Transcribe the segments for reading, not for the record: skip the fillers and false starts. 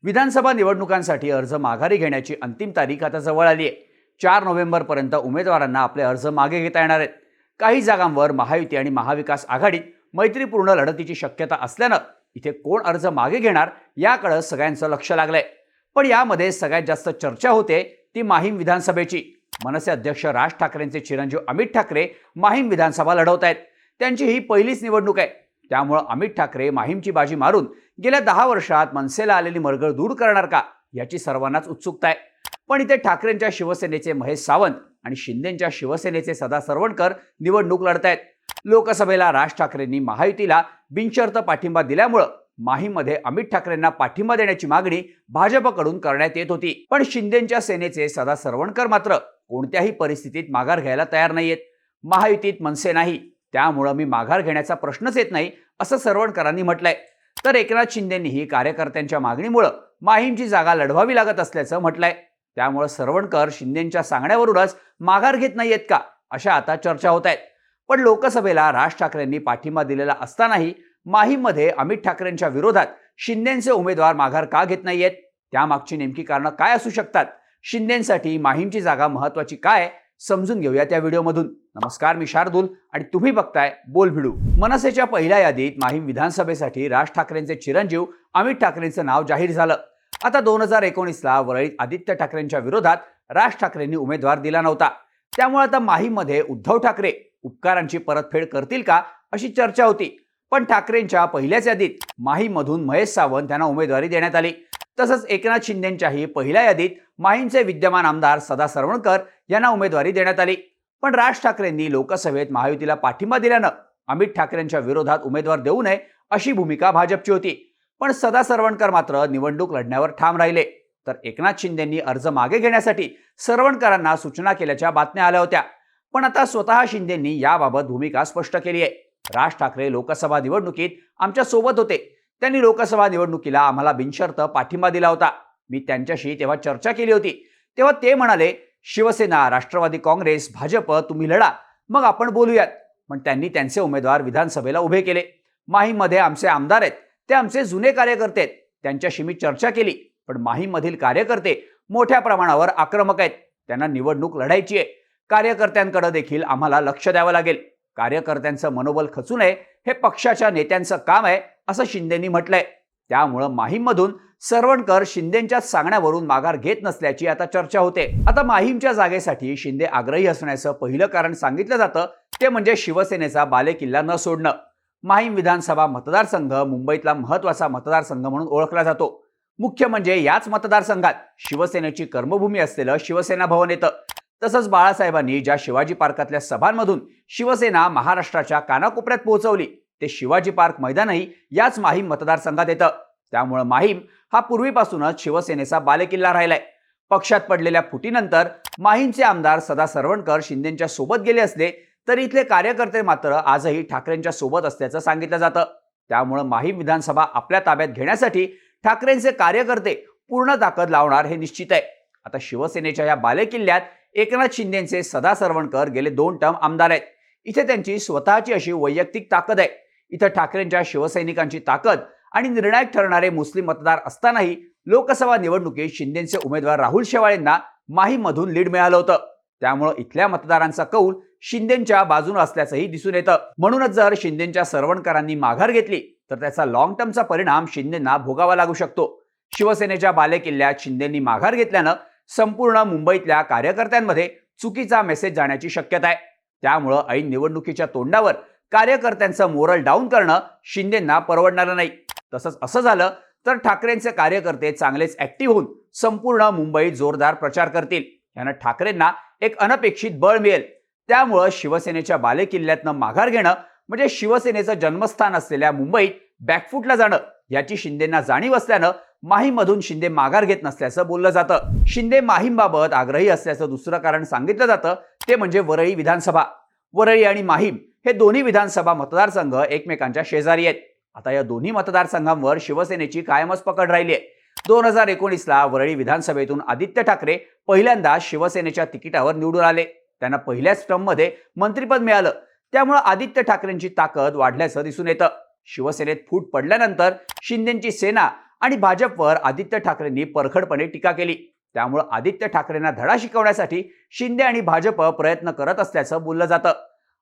विधानसभा निवडणुकांसाठी अर्ज माघारी घेण्याची अंतिम तारीख आता जवळ आली आहे। 4 नोव्हेंबरपर्यंत उमेदवारांना आपले अर्ज मागे घेता येणार आहेत। काही जागांवर महायुती आणि महाविकास आघाडीत मैत्रीपूर्ण लढतीची शक्यता असल्यानं इथे कोण अर्ज मागे घेणार याकडे सगळ्यांचं लक्ष लागलंय। पण यामध्ये सगळ्यात जास्त चर्चा होते ती माहीम विधानसभेची। मनसे अध्यक्ष राज ठाकरेंचे चिरंजीव अमित ठाकरे माहीम विधानसभा लढवत आहेत। त्यांची ही पहिलीच निवडणूक आहे, त्यामुळे अमित ठाकरे माहीमची बाजी मारून गेल्या 10 वर्षात मनसेला आलेली मरगळ दूर करणार का याची सर्वांनाच उत्सुकता आहे। पण इथे ठाकरेंच्या शिवसेनेचे महेश सावंत आणि शिंदेंच्या शिवसेनेचे सदा सरवणकर निवडणूक लढतायत। लोकसभेला राज ठाकरेंनी महायुतीला बिनशर्त पाठिंबा दिल्यामुळे माहीममध्ये अमित ठाकरेंना पाठिंबा देण्याची मागणी भाजपकडून करण्यात येत होती। पण शिंदेंच्या सेनेचे सदा सरवणकर मात्र कोणत्याही परिस्थितीत माघार घ्यायला तयार नाहीयेत। महायुतीत मनसे नाही, त्यामुळे मी माघार घेण्याचा प्रश्नच येत नाही असं सरवणकरांनी म्हटलंय। तर एकनाथ शिंदेंनीही कार्यकर्त्यांच्या मागणीमुळे माहीमची जागा लढवावी लागत असल्याचं म्हटलंय। त्यामुळे सरवणकर शिंदेंच्या सांगण्यावरूनच माघार घेत नाहीयेत का अशा आता चर्चा होत आहेत। पण लोकसभेला राज ठाकरेंनी पाठिंबा दिलेला असतानाही माहीममध्ये अमित ठाकरेंच्या विरोधात शिंदेंचे उमेदवार माघार का घेत नाहीयेत, त्यामागची नेमकी कारणं काय असू शकतात? शिंदेंसाठी माहीमची जागा महत्त्वाची काय समजून घेऊया त्या व्हिडिओमधून। नमस्कार, मी शार्दूल आणि तुम्ही बघताय बोल भिडू। मनसेच्या पहिल्या यादीत माहीम विधानसभेसाठी राज ठाकरेंचे चिरंजीव अमित ठाकरेंचं नाव जाहीर झालं। आता 2019ला वरळीत आदित्य ठाकरेंच्या विरोधात राज ठाकरेंनी उमेदवार दिला नव्हता, त्यामुळे आता माहीममध्ये उद्धव ठाकरे उपकारांची परतफेड करतील का अशी चर्चा होती। पण ठाकरेंच्या पहिल्याच यादीत माहीममधून महेश सावंत यांना उमेदवारी देण्यात आली। तसंच एकनाथ शिंदेंच्याही पहिल्या यादीत माहीमचे विद्यमान आमदार सदा सरवणकर यांना उमेदवारी देण्यात आली। पण राज ठाकरेंनी लोकसभेत महायुतीला पाठिंबा दिल्यानं अमित ठाकरेंच्या विरोधात उमेदवार देऊ नये अशी भूमिका भाजपची होती। पण सदा सरवणकर मात्र निवडणूक लढण्यावर ठाम राहिले। तर एकनाथ शिंदेंनी अर्ज मागे घेण्यासाठी सरवणकरांना सूचना केल्याच्या बातम्या आल्या होत्या। पण आता स्वतः शिंदेंनी याबाबत भूमिका स्पष्ट केली आहे। राज ठाकरे लोकसभा निवडणुकीत आमच्या सोबत होते, त्यांनी लोकसभा निवडणुकीला आम्हाला बिनशर्त पाठिंबा दिला होता। मी त्यांच्याशी तेव्हा चर्चा केली होती, तेव्हा ते म्हणाले शिवसेना, राष्ट्रवादी काँग्रेस, भाजप तुम्ही लढा, मग आपण बोलूयात। पण त्यांनी त्यांचे उमेदवार विधानसभेला उभे केले। माहीममध्ये आमचे आमदार आहेत, ते आमचे जुने कार्यकर्ते आहेत, त्यांच्याशी मी चर्चा केली। पण माहीममधील कार्यकर्ते मोठ्या प्रमाणावर आक्रमक आहेत, त्यांना निवडणूक लढायची आहे। कार्यकर्त्यांकडे देखील आम्हाला लक्ष द्यावं लागेल। कार्यकर्त्यांचं मनोबल खचू नये हे पक्षाच्या नेत्यांचं काम आहे असं शिंदेंनी म्हटलंय। त्यामुळे माहीममधून सरवणकर शिंदेंच्याच सांगण्यावरून माघार घेत नसल्याची आता चर्चा होते। आता माहीमच्या जागेसाठी शिंदे आग्रही असण्याचं पहिलं कारण सांगितलं जातं ते म्हणजे शिवसेनेचा बालेकिल्ला न सोडणं। माहीम विधानसभा मतदारसंघ मुंबईतला महत्त्वाचा मतदारसंघ म्हणून ओळखला जातो। मुख्य म्हणजे याच मतदारसंघात शिवसेनेची कर्मभूमी असलेलं शिवसेना भवन येतं। तसंच बाळासाहेबांनी ज्या शिवाजी पार्कातल्या सभांमधून शिवसेना महाराष्ट्राच्या कानाकोपऱ्यात पोहोचवली ते शिवाजी पार्क मैदानही याच माहीम मतदारसंघात येतं। त्यामुळे माहीम हा पूर्वीपासूनच शिवसेनेचा बालेकिल्ला राहिलाय। पक्षात पडलेल्या फुटीनंतर माहीमचे आमदार सदा सरवणकर शिंदेंच्या सोबत गेले असले तरी इथले कार्यकर्ते मात्र आजही ठाकरेंच्या सोबत असल्याचं सांगितलं जातं। त्यामुळे माहीम विधानसभा आपल्या ताब्यात घेण्यासाठी ठाकरेंचे कार्यकर्ते पूर्ण ताकद लावणार हे निश्चित आहे। आता शिवसेनेच्या या बालेकिल्ल्यात एकनाथ शिंदेंचे सदा सरवणकर गेले 2 टर्म आमदार आहेत। इथे त्यांची स्वतःची अशी वैयक्तिक ताकद आहे। इथं ठाकरेंच्या शिवसैनिकांची ताकद आणि निर्णायक ठरणारे मुस्लिम मतदार असतानाही लोकसभा निवडणुकीत शिंदेंचे उमेदवार राहुल शेवाळेंना माहीममधून लीड मिळालं होतं। त्यामुळे इथल्या मतदारांचा कौल शिंदेंच्या बाजूने असल्याचंही दिसून येतं। म्हणूनच जर शिंदेंच्या सरवणकरांनी माघार घेतली तर त्याचा लॉंग टर्मचा परिणाम शिंदेंना भोगावा लागू शकतो। शिवसेनेच्या बालेकिल्ल्यात शिंदेंनी माघार घेतल्यानं संपूर्ण मुंबईतल्या कार्यकर्त्यांमध्ये चुकीचा मेसेज जाण्याची शक्यता आहे। त्यामुळे ऐन निवडणुकीच्या तोंडावर कार्यकर्त्यांचं मोरल डाऊन करणं शिंदेंना परवडणार नाही। तसंच असं झालं तर ठाकरेंचे कार्यकर्ते चांगलेच ऍक्टिव्ह होऊन संपूर्ण मुंबईत जोरदार प्रचार करतील। यानं ठाकरेंना एक अनपेक्षित बळ मिळेल। त्यामुळे शिवसेनेच्या बालेकिल्ल्यातनं माघार घेणं म्हणजे शिवसेनेचं जन्मस्थान असलेल्या मुंबईत बॅकफुटला जाणं याची शिंदेंना जाणीव असल्यानं माहीममधून शिंदे माघार घेत नसल्याचं बोललं जातं। शिंदे माहीमबाबत आग्रही असल्याचं दुसरं कारण सांगितलं जातं ते म्हणजे वरळी विधानसभा। वरळी आणि माहीम हे दोन्ही विधानसभा मतदारसंघ एकमेकांच्या शेजारी आहेत। आता या दोन्ही मतदारसंघांवर शिवसेनेची कायमच पकड राहिली आहे। 2019ला वरळी विधानसभेतून आदित्य ठाकरे पहिल्यांदा शिवसेनेच्या तिकिटावर निवडून आले। त्यांना पहिल्याच टर्ममध्ये मंत्रिपद मिळालं। त्यामुळे आदित्य ठाकरेंची ताकद वाढल्याचं दिसून येतं। शिवसेनेत फूट पडल्यानंतर शिंदेंची सेना आणि भाजपवर आदित्य ठाकरेंनी परखडपणे टीका केली। त्यामुळे आदित्य ठाकरेंना धडा शिकवण्यासाठी शिंदे आणि भाजप प्रयत्न करत असल्याचं बोललं जातं।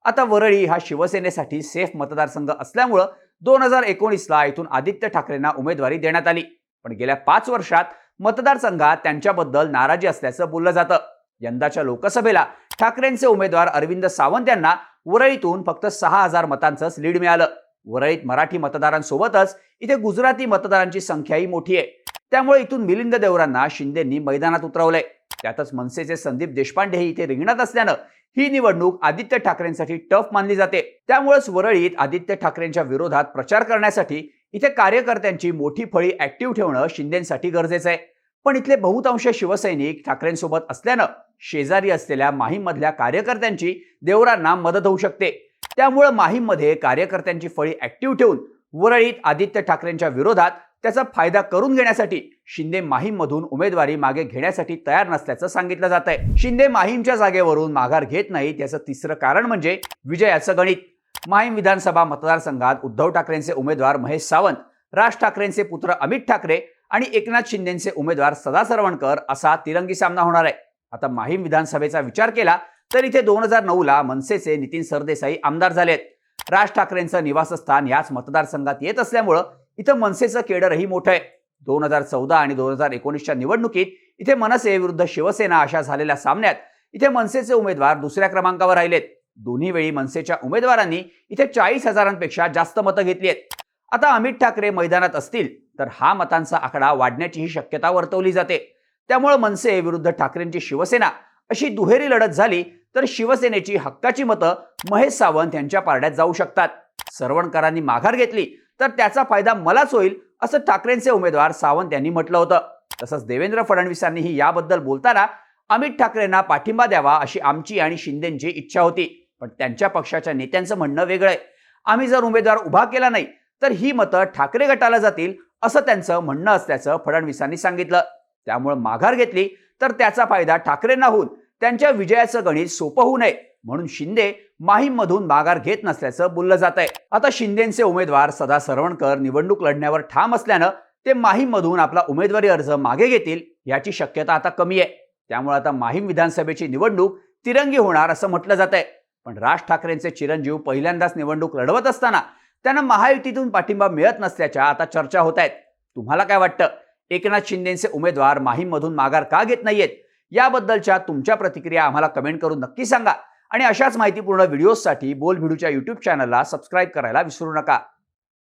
आता वरळी हा शिवसेनेसाठी सेफ मतदारसंघ असल्यामुळे 2019ला इथून आदित्य ठाकरेंना उमेदवारी देण्यात आली, पण गेल्या 5 वर्षात मतदारसंघात त्यांच्याबद्दल नाराजी असल्याचं बोललं जातं। यंदाच्या लोकसभेला ठाकरेंचे उमेदवार अरविंद सावंत यांना वरळीतून फक्त 6000 मतांचंच लीड मिळालं। वरळीत मराठी मतदारांसोबतच इथे गुजराती मतदारांची संख्याही मोठी आहे। त्यामुळे इथून मिलिंद देवरांना शिंदेंनी मैदानात उतरवलंय। त्यातच मनसेचे संदीप देशपांडे इथे रिंगणात असल्यानं ही निवडणूक आदित्य ठाकरेंसाठी टफ मानली जाते। त्यामुळेच वरळीत आदित्य ठाकरेंच्या विरोधात प्रचार करण्यासाठी इथे कार्यकर्त्यांची मोठी फळी ऍक्टिव्ह ठेवणं शिंदेंसाठी गरजेचं आहे। पण इथले बहुतांश शिवसैनिक ठाकरेंसोबत असल्यानं शेजारी असलेल्या माहीममधल्या कार्यकर्त्यांची देवरांना मदत होऊ शकते। त्यामुळे माहीममध्ये कार्यकर्त्यांची फळी ऍक्टिव्ह ठेवून वरळीत आदित्य ठाकरेंच्या विरोधात त्याचा फायदा करून घेण्यासाठी शिंदे माहीममधून उमेदवारी मागे घेण्यासाठी तयार नसल्याचं सांगितलं जात आहे। शिंदे माहीमच्या जागेवरून माघार घेत नाहीत याचं तिसरं कारण म्हणजे विजयाचं गणित। माहीम विधानसभा मतदारसंघात उद्धव ठाकरेंचे उमेदवार महेश सावंत, राज ठाकरेंचे पुत्र अमित ठाकरे आणि एकनाथ शिंदेचे उमेदवार सदा सरवणकर असा तिरंगी सामना होणार आहे। आता माहीम विधानसभेचा विचार केला तर इथे 2009ला मनसेचे नितीन सरदेसाई आमदार झालेत। राज ठाकरेंचं निवासस्थान याच मतदारसंघात येत असल्यामुळे इथं मनसेचं केडरही मोठं आहे। 2014 आणि 2019च्या निवडणुकीत इथे मनसे विरुद्ध शिवसेना अशा झालेल्या सामन्यात इथे मनसेचे उमेदवार दुसऱ्या क्रमांकावर राहिलेत। दोन्ही वेळी मनसेच्या उमेदवारांनी इथे 40,000पेक्षा जास्त मतं घेतली आहेत। आता अमित ठाकरे मैदानात असतील तर हा मतांचा आकडा वाढण्याचीही शक्यता वर्तवली जाते। त्यामुळे मनसे विरुद्ध ठाकरेंची शिवसेना अशी दुहेरी लढत झाली तर शिवसेनेची हक्काची मतं महेश सावंत यांच्या पारड्यात जाऊ शकतात। सरवणकरांनी माघार घेतली तर त्याचा फायदा मलाच होईल असं ठाकरेंचे उमेदवार सावंत यांनी म्हटलं होतं। तसंच देवेंद्र फडणवीसांनीही याबद्दल बोलताना अमित ठाकरेंना पाठिंबा द्यावा अशी आमची आणि शिंदेंची इच्छा होती, पण त्यांच्या पक्षाच्या नेत्यांचं म्हणणं वेगळं आहे। आम्ही जर उमेदवार उभा केला नाही तर ही मतं ठाकरे गटाला जातील असं त्यांचं म्हणणं असल्याचं फडणवीसांनी सांगितलं। त्यामुळे माघार घेतली तर त्याचा फायदा ठाकरेंना होऊन त्यांच्या विजयाचं गणित सोपं होऊ नये म्हणून शिंदे माहीममधून माघार घेत नसल्याचं बोललं जात आहे। आता शिंदेंचे उमेदवार सदा सरवणकर निवडणूक लढण्यावर ठाम असल्यानं ते माहीममधून आपला उमेदवारी अर्ज मागे घेतील याची शक्यता आता कमी आहे। त्यामुळे आता माहीम विधानसभेची निवडणूक तिरंगी होणार असं म्हटलं जात आहे। पण राज ठाकरेंचे चिरंजीव पहिल्यांदाच निवडणूक लढवत असताना त्यांना महायुतीतून पाठिंबा मिळत नसल्याच्या आता चर्चा होत आहेत। तुम्हाला काय वाटतं? एकनाथ शिंदेचे उमेदवार माहीममधून माघार का घेत नाहीयेत याबद्दलच्या तुमच्या प्रतिक्रिया आम्हाला कमेंट करून नक्की सांगा आणि अशाच माहितीपूर्ण व्हिडिओजसाठी बोल भिडूच्या YouTube चॅनलला सबस्क्राईब करायला विसरू नका।